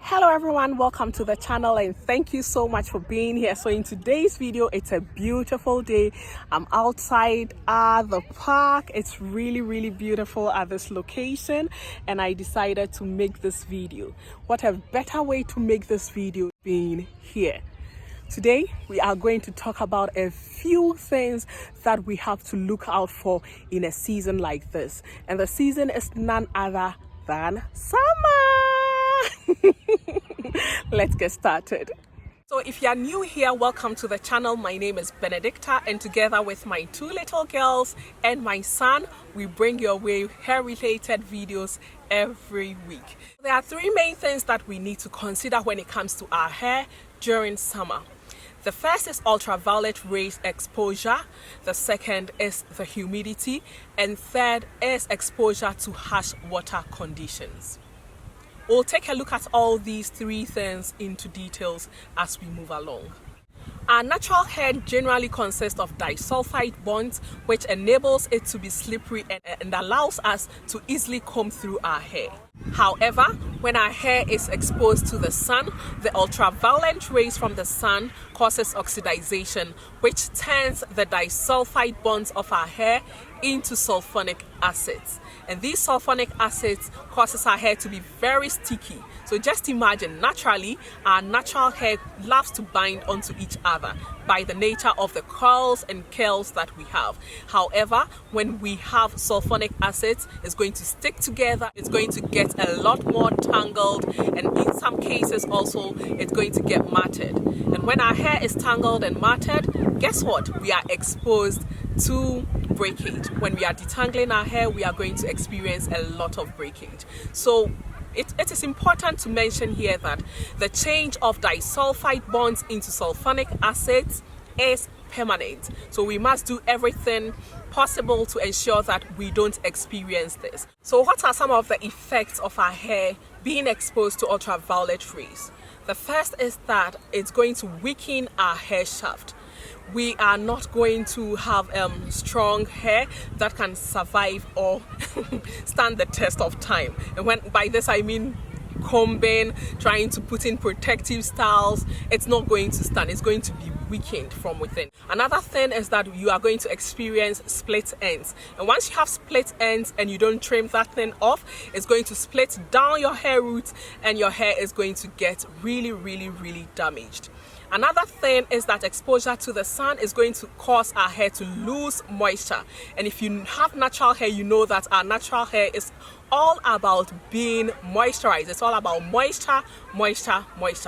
Hello everyone, welcome to the channel and thank you so much for being here. So in today's video, it's a beautiful day. I'm outside at the park. It's really beautiful at this location and I decided to make this video. What a better way to make this video being here. Today we are going to talk about a few things that we have to look out for in a season like this, and the season is none other than summer. Let's get started. So if you are new here, welcome to the channel. My name is Benedicta and together with my two little girls and my son, we bring your way hair related videos every week. There are three main things that we need to consider when it comes to our hair during summer. The first is ultraviolet rays exposure, the second is the humidity, and third is exposure to harsh water conditions. We'll take a look at all these three things into details as we move along. Our natural hair generally consists of disulfide bonds, which enables it to be slippery and allows us to easily comb through our hair. However, when our hair is exposed to the sun, the ultraviolet rays from the sun causes oxidization, which turns the disulfide bonds of our hair into sulfonic acids. And these sulfonic acids causes our hair to be very sticky. So just imagine, naturally, our natural hair loves to bind onto each other by the nature of the curls and curls that we have. However, when we have sulfonic acids, it's going to stick together, it's going to get a lot more tangled, and in some cases also, it's going to get matted. And when our hair is tangled and matted, guess what? We are exposed to breakage. When we are detangling our hair, we are going to experience a lot of breakage. So it is important to mention here that the change of disulfide bonds into sulfonic acids is permanent. So we must do everything possible to ensure that we don't experience this. So what are some of the effects of our hair being exposed to ultraviolet rays? The first is that it's going to weaken our hair shaft. We are not going to have strong hair that can survive or stand the test of time. And by this I mean combing, trying to put in protective styles. It's not going to stand. It's going to be weakened from within. Another thing is that you are going to experience split ends. And once you have split ends and you don't trim that thing off, it's going to split down your hair roots and your hair is going to get really damaged. Another thing is that exposure to the sun is going to cause our hair to lose moisture. And if you have natural hair, you know that our natural hair is all about being moisturized. It's all about moisture,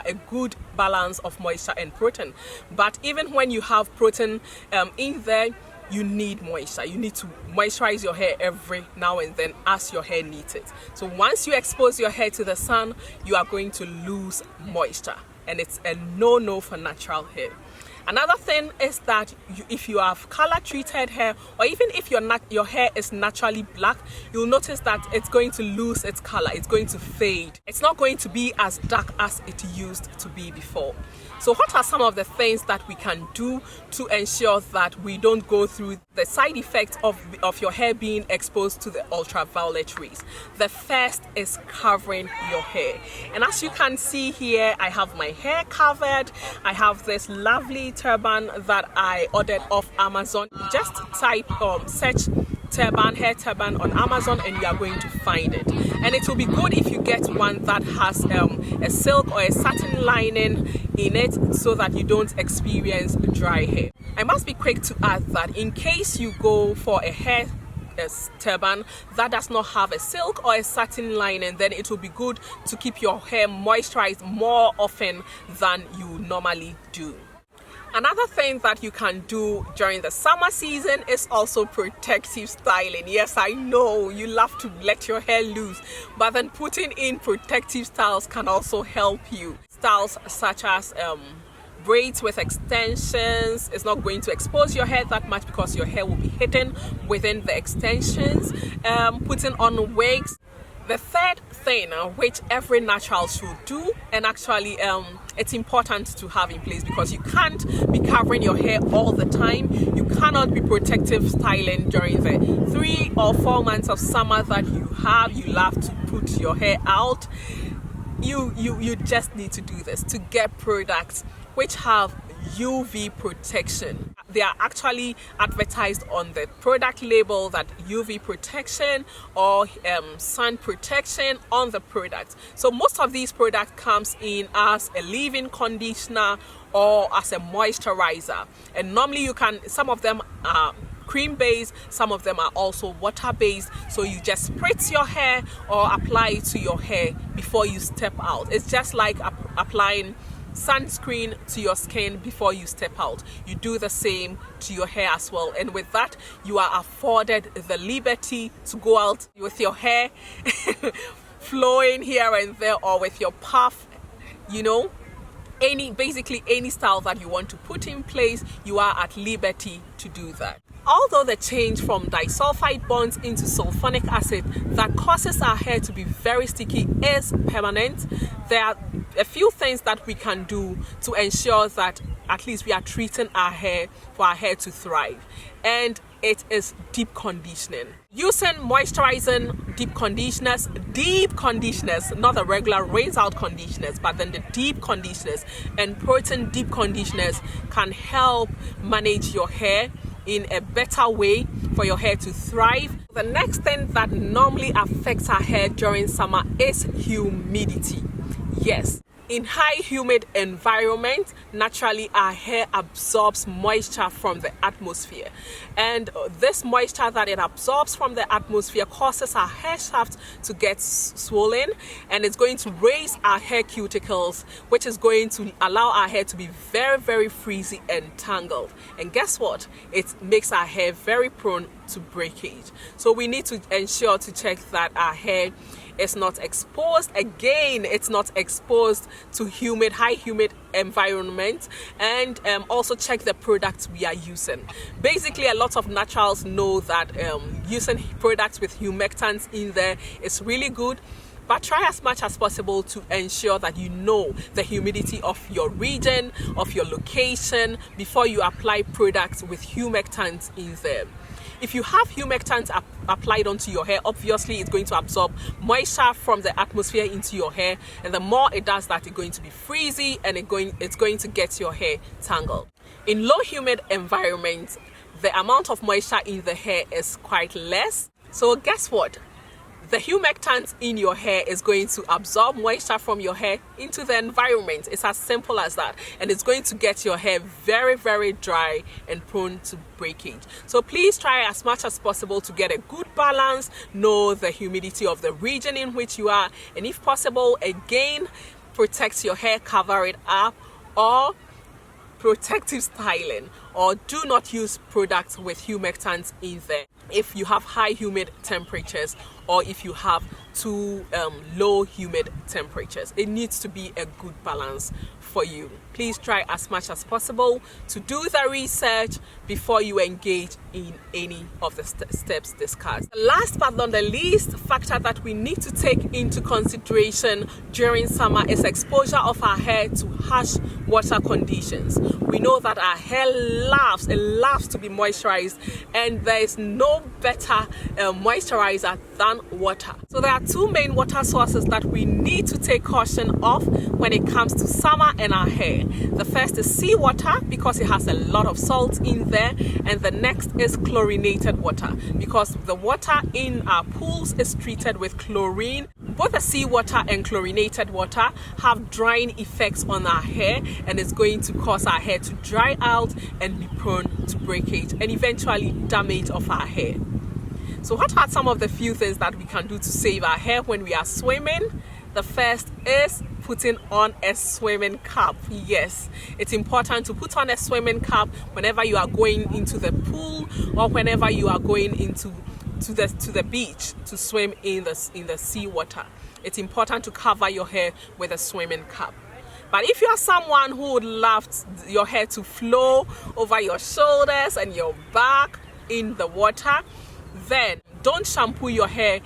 a good balance of moisture and protein. But even when you have protein in there, you need moisture. You need to moisturize your hair every now and then as your hair needs it. So once you expose your hair to the sun, you are going to lose moisture. And it's a no-no for natural hair. Another thing is that if you have color treated hair, or even if your hair is naturally black, you'll notice that it's going to lose its color. It's going to fade. It's not going to be as dark as it used to be before. So what are some of the things that we can do to ensure that we don't go through the side effects of your hair being exposed to the ultraviolet rays? The first is covering your hair. And as you can see here, I have my hair covered. I have this lovely turban that I ordered off Amazon. Just type search hair turban on Amazon and you are going to find it. And it will be good if you get one that has a silk or a satin lining in it so that you don't experience dry hair. I must be quick to add that in case you go for a hair turban that does not have a silk or a satin lining, then it will be good to keep your hair moisturized more often than you normally do. Another thing that you can do during the summer season is also protective styling. Yes, I know you love to let your hair loose, but then putting in protective styles can also help you. Styles such as braids with extensions. It's not going to expose your hair that much because your hair will be hidden within the extensions. Putting on wigs. The third thing which every natural should do, and actually it's important to have in place because you can't be covering your hair all the time. You cannot be protective styling during the 3 or 4 months of summer that you love to put your hair out. you just need to do this to get products which have UV protection. They are actually advertised on the product label that UV protection or sun protection on the product. So most of these products comes in as a leave-in conditioner or as a moisturizer, and normally you can, some of them are cream based, some of them are also water based, so you just spritz your hair or apply it to your hair before you step out. It's just like applying sunscreen to your skin before you step out. You do the same to your hair as well, and with that you are afforded the liberty to go out with your hair flowing here and there, or with your puff, you know, basically any style that you want to put in place, you are at liberty to do that. Although the change from disulfide bonds into sulfonic acid that causes our hair to be very sticky is permanent, there are a few things that we can do to ensure that at least we are treating our hair for our hair to thrive, and it is deep conditioning. Using moisturizing deep conditioners, not the regular rinse out conditioners, but then the deep conditioners and protein deep conditioners can help manage your hair in a better way for your hair to thrive. The next thing that normally affects our hair during summer is humidity. Yes, in high humid environment, naturally our hair absorbs moisture from the atmosphere, and this moisture that it absorbs from the atmosphere causes our hair shaft to get swollen, and it's going to raise our hair cuticles, which is going to allow our hair to be very, very frizzy and tangled. And guess what? It makes our hair very prone to breakage. So we need to ensure to check that our hair is not exposed. Again, it's not exposed to high humid environment, and also check the products we are using. Basically, a lot of naturals know that using products with humectants in there is really good, but try as much as possible to ensure that you know the humidity of your region, of your location, before you apply products with humectants in there. If you have humectants applied onto your hair, obviously it's going to absorb moisture from the atmosphere into your hair, and the more it does that, it's going to be frizzy and it's going to get your hair tangled. In low humid environments, the amount of moisture in the hair is quite less. So guess what? The humectant in your hair is going to absorb moisture from your hair into the environment. It's as simple as that, and it's going to get your hair very, very dry and prone to breakage. So please try as much as possible to get a good balance, know the humidity of the region in which you are, and if possible, again, protect your hair, cover it up, or protective styling, or do not use products with humectants in there if you have high humid temperatures or if you have too low humid temperatures. It needs to be a good balance for you. Please try as much as possible to do the research before you engage in any of the steps discussed. Last but not the least factor that we need to take into consideration during summer is exposure of our hair to harsh water conditions. We know that our hair loves to be moisturized, and there is no better moisturizer than water. So there are two main water sources that we need to take caution of when it comes to summer and our hair. The first is seawater, because it has a lot of salt in there, and the next is chlorinated water, because the water in our pools is treated with chlorine. Both the seawater and chlorinated water have drying effects on our hair, and it's going to cause our hair to dry out and be prone to breakage and eventually damage of our hair. So what are some of the few things that we can do to save our hair when we are swimming? The first is putting on a swimming cap. Yes, it's important to put on a swimming cap whenever you are going into the pool or whenever you are going into to the beach to swim in the seawater. It's important to cover your hair with a swimming cap. But if you are someone who would love your hair to flow over your shoulders and your back in the water, then don't shampoo your hair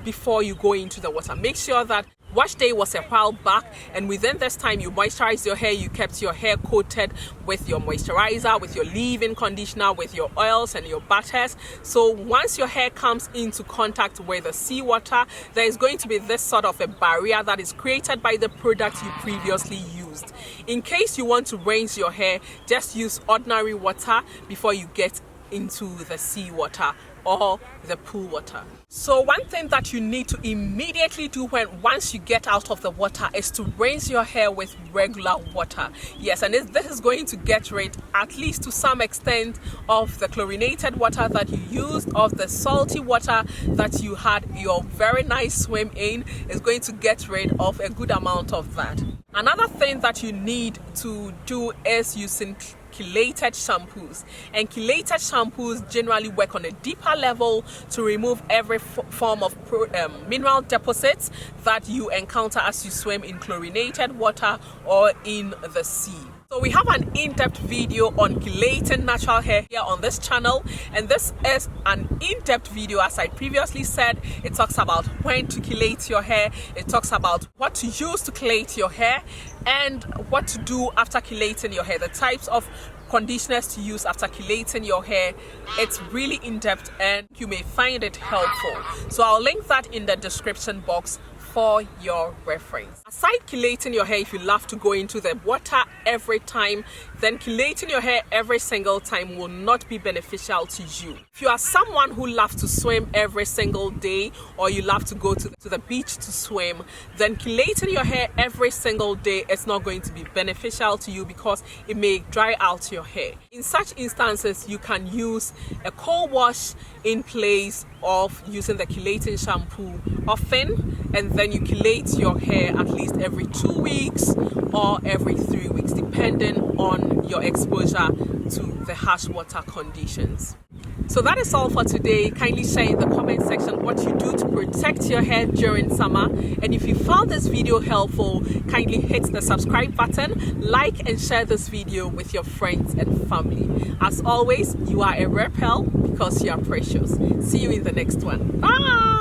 before you go into the water. Make sure that Washday was a while back, and within this time you moisturized your hair, you kept your hair coated with your moisturizer, with your leave-in conditioner, with your oils and your butters. So once your hair comes into contact with the seawater, there is going to be this sort of a barrier that is created by the product you previously used. In case you want to rinse your hair, just use ordinary water before you get into the seawater or the pool water. So one thing that you need to immediately do once you get out of the water is to rinse your hair with regular water. Yes, and this is going to get rid, at least to some extent, of the chlorinated water that you used, of the salty water that you had your very nice swim in. Is going to get rid of a good amount of that. Another thing that you need to do is using chelated shampoos, and chelated shampoos generally work on a deeper level to remove every form of mineral deposits that you encounter as you swim in chlorinated water or in the sea. So we have an in-depth video on chelating natural hair here on this channel, and this is an in-depth video. As I previously said, it talks about when to chelate your hair, it talks about what to use to chelate your hair, and what to do after chelating your hair, the types of conditioners to use after chelating your hair. It's really in-depth and you may find it helpful. So I'll link that in the description box for your reference. Aside chelating your hair, if you love to go into the water every time, then chelating your hair every single time will not be beneficial to you. If you are someone who loves to swim every single day, or you love to go to the beach to swim, then chelating your hair every single day is not going to be beneficial to you because it may dry out your hair. In such instances, you can use a cold wash in place of using the chelating shampoo often, and then you chelate your hair at least every 2 weeks or every 3 weeks, depending on your exposure to the harsh water conditions. So that is all for today. Kindly share in the comment section what you do to protect your hair during summer, and if you found this video helpful, kindly hit the subscribe button, like and share this video with your friends and family. As always, you are a rare pearl because you are precious. See you in the next one. Bye.